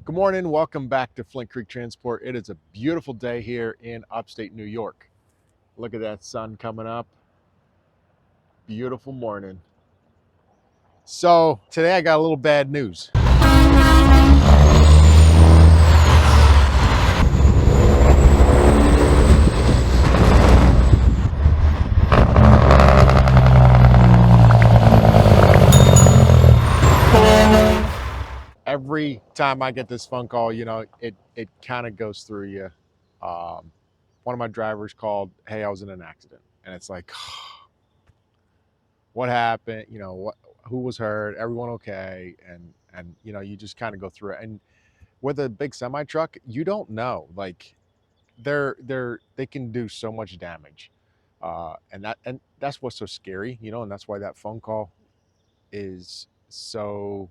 Good morning. Welcome back to Flint Creek Transport. It is a beautiful day here in upstate New York. Look at that sun coming up. Beautiful morning. So today I got a little bad news. Every time I get this phone call, it kind of goes through you. One of my drivers called, "Hey, I was in an accident," and it's like, what happened? Who was hurt? Everyone okay? And you just kind of go through it. And with a big semi truck, you don't know. Like, they can do so much damage, and that's what's so scary, and that's why that phone call is so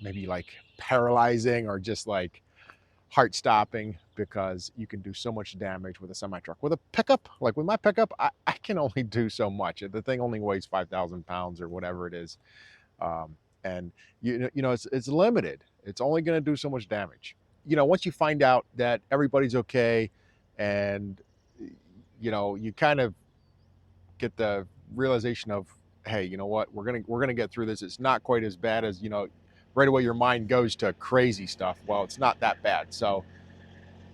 maybe like paralyzing or just like heart stopping, because you can do so much damage with a semi truck. With a pickup, like with my pickup, I can only do so much. The thing only weighs 5,000 pounds or whatever it is, and it's limited. It's only going to do so much damage. Once you find out that everybody's okay, and you kind of get the realization of, hey, you know what, we're gonna get through this. It's not quite as bad as, right away your mind goes to crazy stuff. Well, it's not that bad. So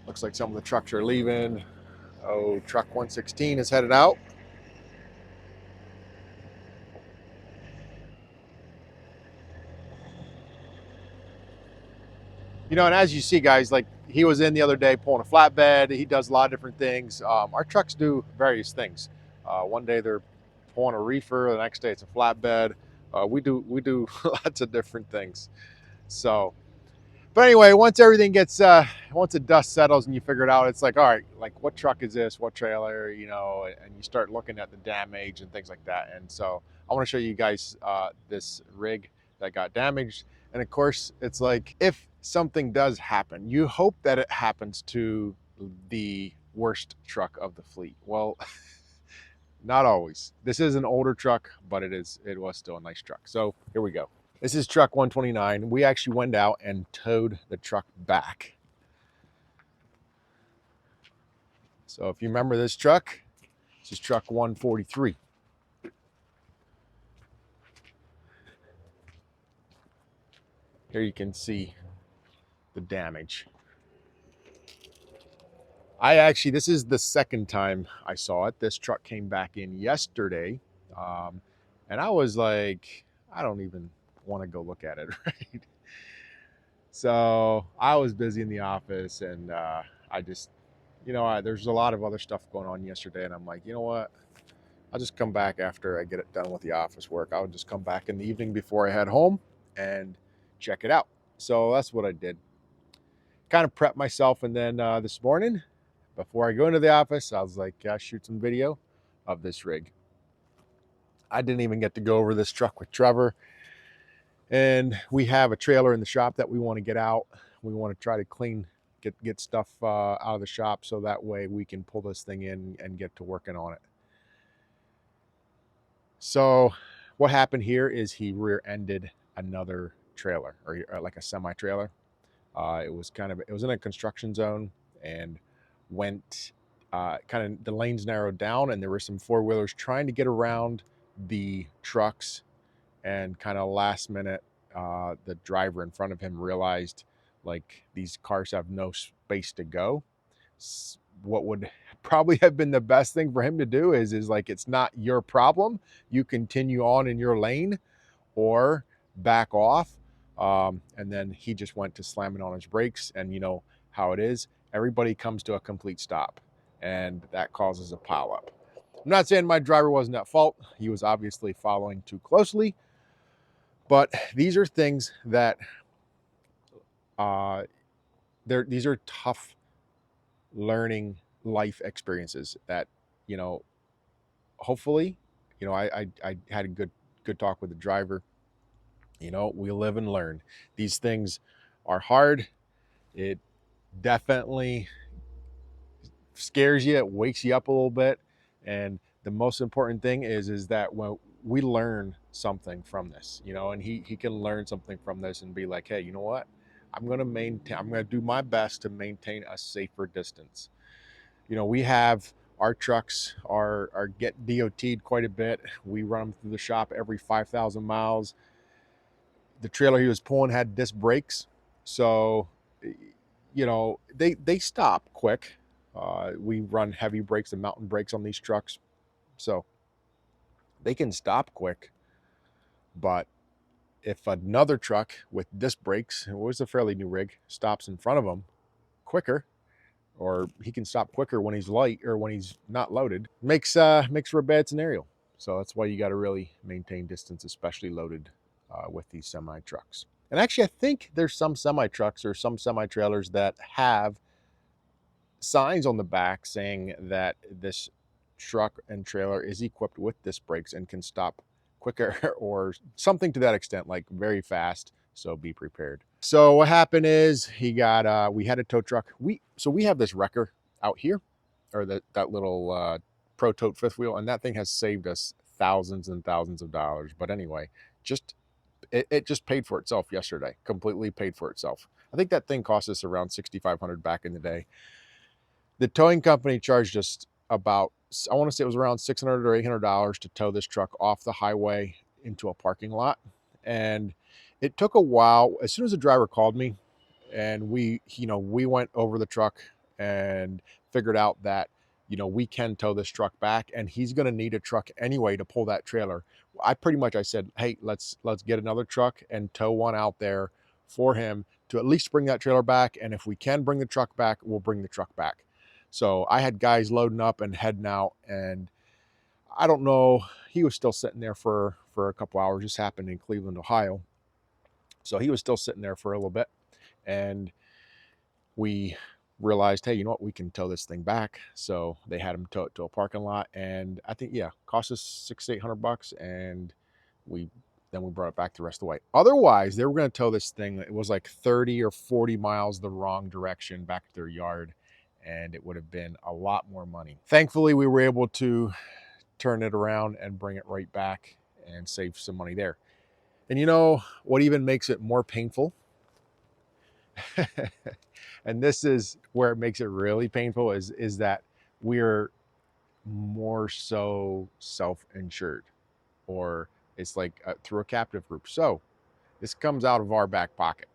looks like some of the trucks are leaving. Oh, truck 116 is headed out. And as you see, guys, like, he was in the other day pulling a flatbed. He does a lot of different things. Our trucks do various things. One day they're pulling a reefer. The next day it's a flatbed. We do lots of different things. So, but anyway, once the dust settles and you figure it out, it's like, all right, like, what truck is this? What trailer? And you start looking at the damage and things like that. And so I want to show you guys this rig that got damaged. And of course, it's like, if something does happen, you hope that it happens to the worst truck of the fleet. Well, not always. This is an older truck, but it was still a nice truck. So here we go. This is truck 129. We actually went out and towed the truck back. So if you remember this truck, this is truck 143. Here you can see the damage. This is the second time I saw it. This truck came back in yesterday. And I was like, I don't even want to go look at it, right? So I was busy in the office, and I just, there's a lot of other stuff going on yesterday, and I'm like, you know what? I'll just come back after I get it done with the office work. I'll just come back in the evening before I head home and check it out. So that's what I did. Kind of prepped myself, and then this morning, before I go into the office, I was like, shoot some video of this rig. I didn't even get to go over this truck with Trevor. And we have a trailer in the shop that we want to get out. We want to try to get stuff out of the shop, so that way we can pull this thing in and get to working on it. So what happened here is he rear-ended another trailer, or like a semi-trailer. It was in a construction zone, and went the lanes narrowed down, and there were some four-wheelers trying to get around the trucks, and kind of last minute, the driver in front of him realized, like, these cars have no space to go. What would probably have been the best thing for him to do is like, it's not your problem. You continue on in your lane, or back off. And then he just went to slamming on his brakes, and you know how it is. Everybody comes to a complete stop, and that causes a pileup. I'm not saying my driver wasn't at fault. He was obviously following too closely. But these are things that these are tough learning life experiences that, hopefully, I had a good talk with the driver. We live and learn. These things are hard. It definitely scares you. It wakes you up a little bit. And the most important thing is that when we learn something from this, and he can learn something from this and be like, hey, you know what? I'm going to maintain, I'm going to do my best to maintain a safer distance. You know, we have our trucks are get DOT'd quite a bit. We run them through the shop every 5,000 miles. The trailer he was pulling had disc brakes, so you know they stop quick. We run heavy brakes and mountain brakes on these trucks, so they can stop quick. But if another truck with disc brakes, it was a fairly new rig, stops in front of them quicker, or he can stop quicker when he's light or when he's not loaded, makes for a bad scenario. So that's why you got to really maintain distance, especially loaded with these semi trucks. And actually, I think there's some semi trucks or some semi trailers that have signs on the back saying that this truck and trailer is equipped with disc brakes and can stop quicker or something to that extent, like very fast. So be prepared. So what happened is we had a tow truck. We have this wrecker out here, or that little pro tote fifth wheel, and that thing has saved us thousands and thousands of dollars. But anyway, just it just paid for itself yesterday. Completely paid for itself. I think that thing cost us around 6,500 back in the day. The towing company charged us about, I want to say it was around $600 or $800 to tow this truck off the highway into a parking lot. And it took a while. As soon as the driver called me, and we went over the truck and figured out that we can tow this truck back, and he's going to need a truck anyway to pull that trailer. I said, hey, let's get another truck and tow one out there for him to at least bring that trailer back. And if we can bring the truck back, we'll bring the truck back. So I had guys loading up and heading out, and I don't know, he was still sitting there for a couple hours. This happened in Cleveland, Ohio. So he was still sitting there for a little bit, and we realized, hey, you know what, we can tow this thing back. So they had him tow it to a parking lot, and I think, yeah, cost us $600-800, and we brought it back the rest of the way. Otherwise, they were going to tow this thing. It was like 30 or 40 miles the wrong direction back to their yard, and it would have been a lot more money. Thankfully, we were able to turn it around and bring it right back and save some money there. And you know what even makes it more painful? And this is where it makes it really painful, is that we're more so self-insured, or it's like through a captive group. So this comes out of our back pocket,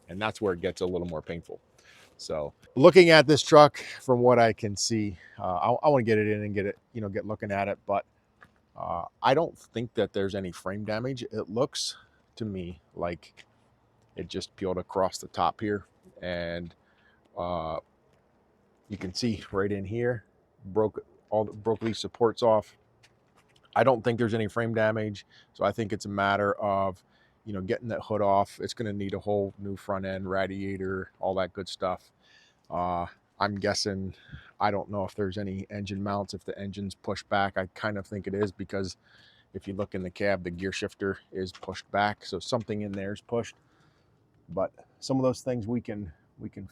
and that's where it gets a little more painful. So looking at this truck, from what I can see, I want to get it in and get looking at it, but I don't think that there's any frame damage. It looks to me like it just peeled across the top here, and you can see right in here, broke these supports off. I don't think there's any frame damage, so I think it's a matter of getting that hood off. It's going to need a whole new front end, radiator, all that good stuff. I'm guessing, I don't know if there's any engine mounts, if the engine's pushed back. I kind of think it is, because if you look in the cab, the gear shifter is pushed back, so something in there is pushed. But some of those things we can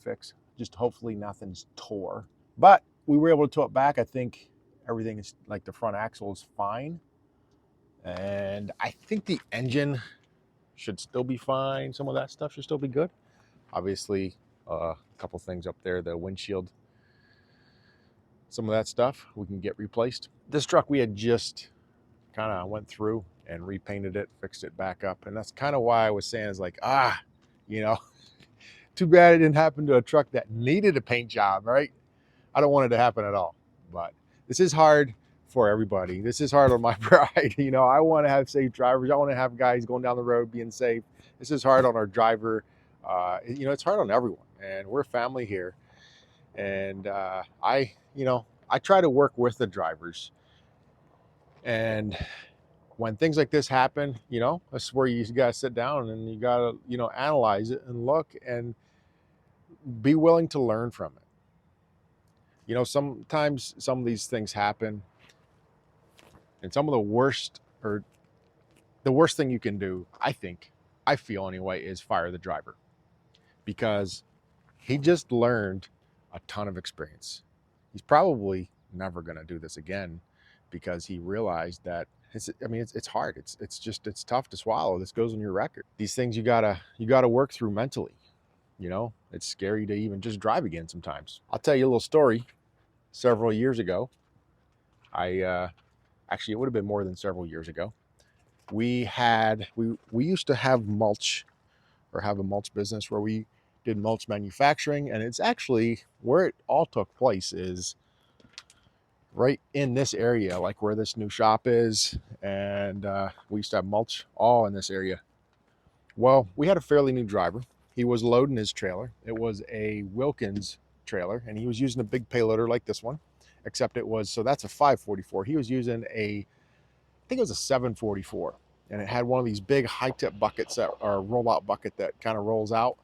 fix. Just hopefully nothing's tore. But we were able to tow it back. I think everything is, like, the front axle is fine, and I think the engine should still be fine. Some of that stuff should still be good. Obviously, a couple things up there, the windshield, some of that stuff we can get replaced. This truck, we had just kind of went through and repainted it, fixed it back up, and that's kind of why I was saying, is like, too bad it didn't happen to a truck that needed a paint job, right? I don't want it to happen at all. But this is hard for everybody. This is hard on my bride. I want to have safe drivers. I want to have guys going down the road being safe. This is hard on our driver. It's hard on everyone, and we're family here. And I try to work with the drivers. And when things like this happen, that's where you got to sit down and you got to, analyze it and look and be willing to learn from it. Sometimes some of these things happen, and some of the worst thing you can do, I feel anyway, is fire the driver, because he just learned a ton of experience. He's probably never going to do this again, because he realized that it's hard. It's tough to swallow. This goes on your record. These things you gotta work through mentally. You know, it's scary to even just drive again sometimes. I'll tell you a little story. Several years ago, actually, it would have been more than several years ago. We used to have mulch, or have a mulch business where we did mulch manufacturing, and it's actually where it all took place is right in this area, like where this new shop is, and we used to have mulch all in this area. Well, we had a fairly new driver. He was loading his trailer. It was a Wilkins trailer, and he was using a big payloader like this one, except it was, so that's a 544. He was using I think it was a 744, and it had one of these big high-tip buckets that are a rollout bucket that kind of rolls out.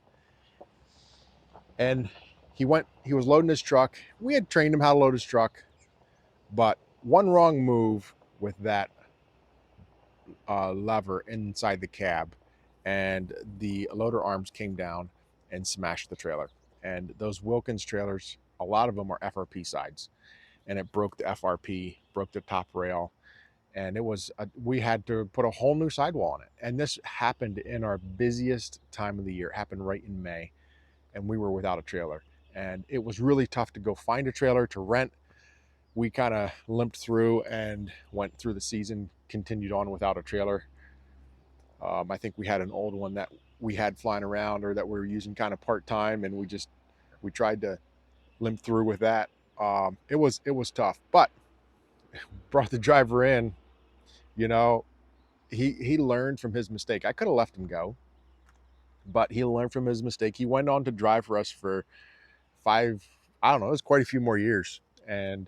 And he was loading his truck. We had trained him how to load his truck, but one wrong move with that lever inside the cab, and the loader arms came down and smashed the trailer. And those Wilkins trailers, a lot of them are FRP sides, and it broke the FRP, broke the top rail, and we had to put a whole new sidewall on it. And this happened in our busiest time of the year. It happened right in May, and we were without a trailer, and it was really tough to go find a trailer to rent. We kind of limped through and went through the season, continued on without a trailer. I think we had an old one that we had flying around, or that we were using kind of part-time, and we tried to limp through with that. It was tough, but brought the driver in. You know, he learned from his mistake. I could have left him go, but he learned from his mistake. He went on to drive for us for I don't know, it was quite a few more years, and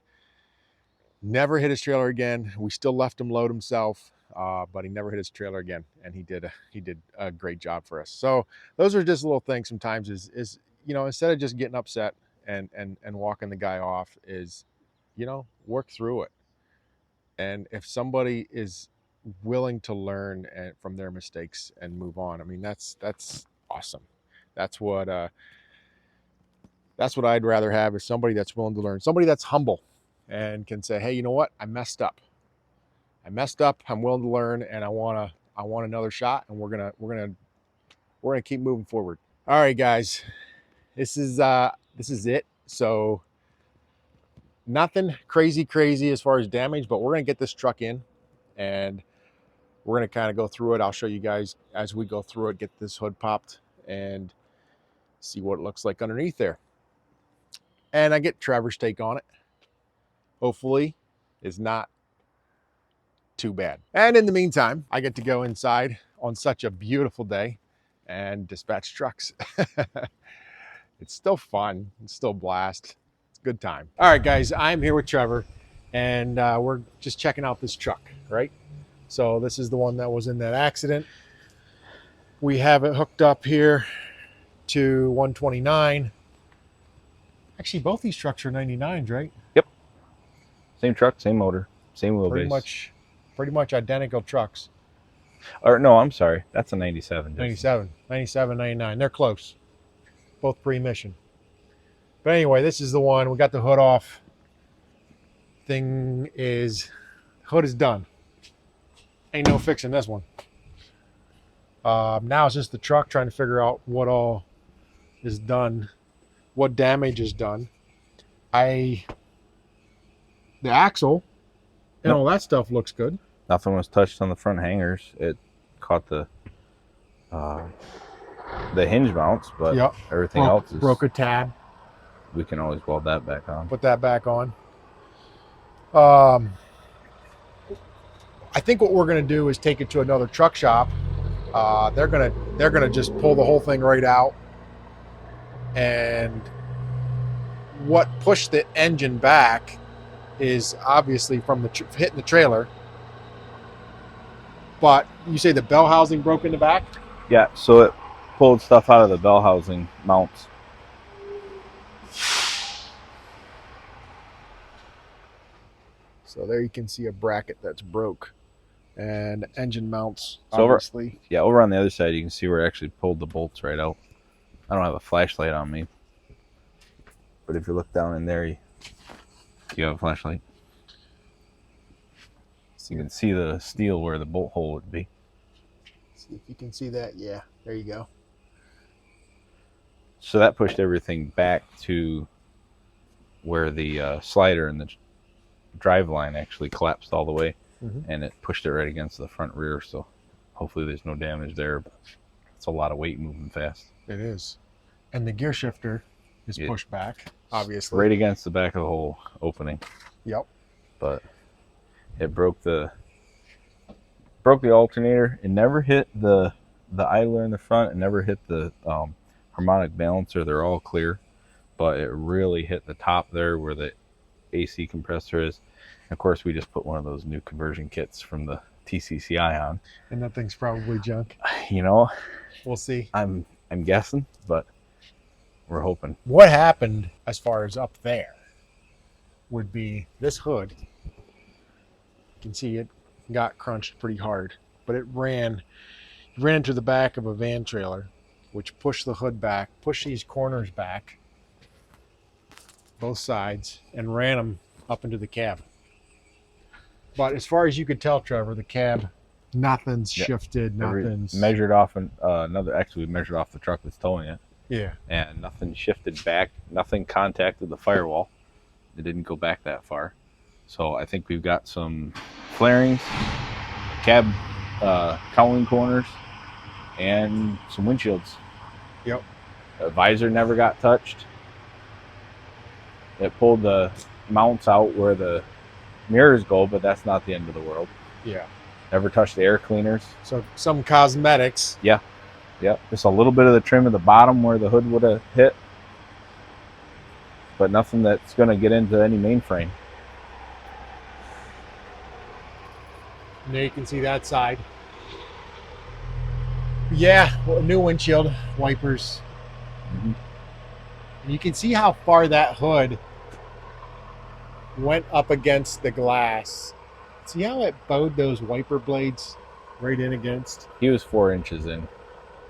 never hit his trailer again. We still left him load himself, but he never hit his trailer again, and he did a great job for us. So those are just little things sometimes. Is you know, instead of just getting upset and walking the guy off, is, you know, work through it. And if somebody is willing to learn from their mistakes and move on, I mean, that's awesome. That's what I'd rather have, is somebody that's willing to learn, somebody that's humble and can say, hey, you know what, I messed up. I'm willing to learn, and I want another shot, and we're gonna keep moving forward. All right, guys, this is it. So nothing crazy as far as damage, but we're gonna get this truck in, and we're gonna kind of go through it. I'll show you guys as we go through it, get this hood popped and see what it looks like underneath there. And I get Trevor's take on it. Hopefully is not too bad. And in the meantime, I get to go inside on such a beautiful day and dispatch trucks. It's still fun. It's still a blast. It's a good time. All right, guys, I'm here with Trevor, and we're just checking out this truck, right? So this is the one that was in that accident. We have it hooked up here to 129. Actually, both these trucks are 99s, right? Yep. Same truck, same motor, same wheelbase. Pretty much identical trucks. Or no, I'm sorry. That's a 97. 97, 99. They're close. Both pre-emission. But anyway, this is the one. We got the hood off. Hood is done. Ain't no fixing this one. Now it's just the truck, trying to figure out what all is done, what damage is done. The axle and all that stuff looks good. Nothing was touched on the front hangers. It caught the hinge mounts, but yep. Everything else broke a tab. We can always weld that back on. Put that back on. I think what we're going to do is take it to another truck shop. They're gonna just pull the whole thing right out, and what pushed the engine back is obviously from hitting the trailer. But you say the bell housing broke in the back? Yeah, so it pulled stuff out of the bell housing mounts. So there you can see a bracket that's broke, and engine mounts, so obviously. Over on the other side, you can see where it actually pulled the bolts right out. I don't have a flashlight on me, but if you look down in there, you have a flashlight. So you can see the steel where the bolt hole would be. See if you can see that. Yeah, there you go. So that pushed everything back to where the slider and the drive line actually collapsed all the way, and it pushed it right against the front rear. So hopefully there's no damage there. But it's a lot of weight moving fast. It is. And the gear shifter is pushed back, obviously. Right against the back of the whole opening. Yep. But it broke the alternator. It never hit the idler in the front. It never hit the harmonic balancer. They're all clear. But it really hit the top there where the AC compressor is. And of course, we just put one of those new conversion kits from the TCCI on. And that thing's probably junk. You know, we'll see. I'm guessing, but we're hoping. What happened as far as up there would be this hood. You can see it got crunched pretty hard, but it ran into the back of a van trailer, which pushed the hood back, pushed these corners back, both sides, and ran them up into the cab. But as far as you could tell, Trevor, the cab, nothing's shifted, nothing's measured off we measured off the truck that's towing it. Yeah. And nothing shifted back, nothing contacted the firewall. It didn't go back that far. So I think we've got some flarings, cab cowling corners, and some windshields. Yep. The visor never got touched. It pulled the mounts out where the mirrors go, but that's not the end of the world. Yeah. Never touched the air cleaners. So some cosmetics. Yeah. Just a little bit of the trim at the bottom where the hood would have hit, but nothing that's going to get into any mainframe. Now you can see that side. Yeah, well, new windshield wipers. And you can see how far that hood went up against the glass. See how it bowed those wiper blades right in against? He was 4 inches in.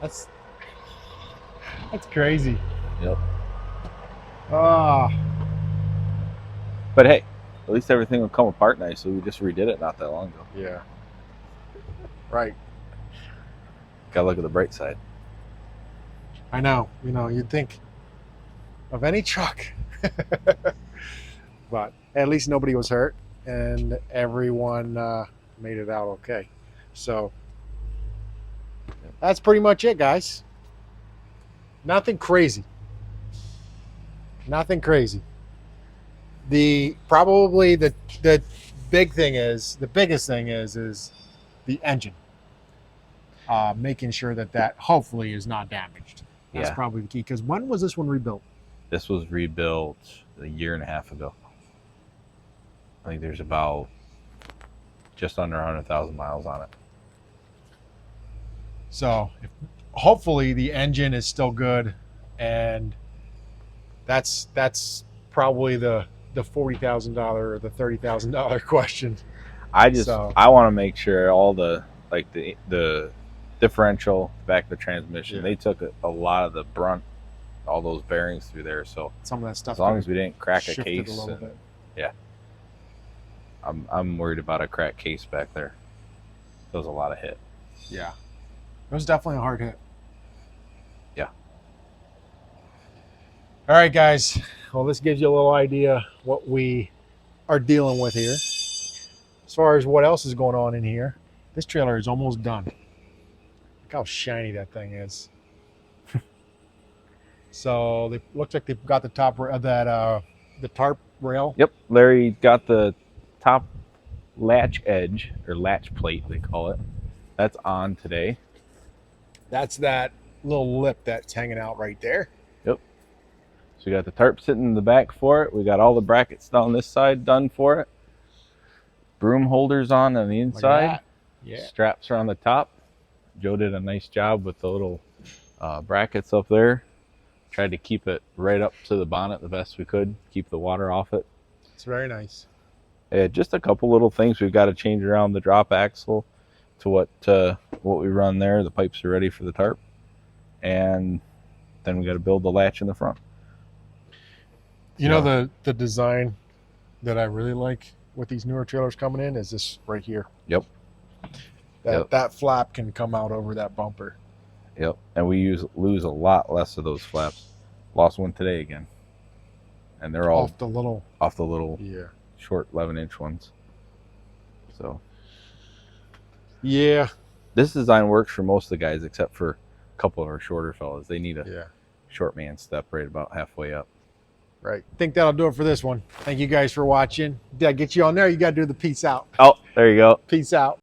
That's crazy. Yep. Ah. But hey, at least everything will come apart nicely. We just redid it not that long ago. Yeah. Right. Gotta look at the bright side. I know. You know, you'd think of any truck. But at least nobody was hurt and everyone made it out okay. So that's pretty much it, guys. Nothing crazy. Nothing crazy. The biggest thing is the engine. Making sure that hopefully is not damaged. That's probably the key. Because when was this one rebuilt? This was rebuilt a year and a half ago. I think there's about just under 100,000 miles on it. So hopefully the engine is still good, and that's probably the $40,000 or the $30,000 question. I want to make sure all the differential, back of the transmission, they took a lot of the brunt, all those bearings through there. So some of that stuff, as long as we didn't crack a case, a little bit. Yeah, I'm worried about a cracked case back there. There was a lot of hit. Yeah, it was definitely a hard hit. Yeah. All right, guys. Well, this gives you a little idea what we are dealing with here. As far as what else is going on in here, this trailer is almost done. Look how shiny that thing is. So they looks like they've got the top of that the tarp rail. Yep, Larry got the top latch edge, or latch plate they call it. That's on today. That's that little lip that's hanging out right there. Yep. So we got the tarp sitting in the back for it. We got all the brackets down this side done for it. Broom holders on the inside. Like yeah. Straps are on the top. Joe did a nice job with the little brackets up there. Tried to keep it right up to the bonnet the best we could. Keep the water off it. It's very nice. Yeah, just a couple little things. We've got to change around the drop axle to what we run there. The pipes are ready for the tarp. And then we got to build the latch in the front. You know the design that I really like with these newer trailers coming in is this right here. Yep. That flap can come out over that bumper. Yep. And we lose a lot less of those flaps. Lost one today again, and they're all Off the little, off the little yeah. short 11-inch ones. So Yeah. this design works for most of the guys except for a couple of our shorter fellas. They need a Yeah. short man step right about halfway up. Right. I think that'll do it for this one. Thank you guys for watching. Did I get you on there? You got to do the peace out. Oh, there you go. Peace out.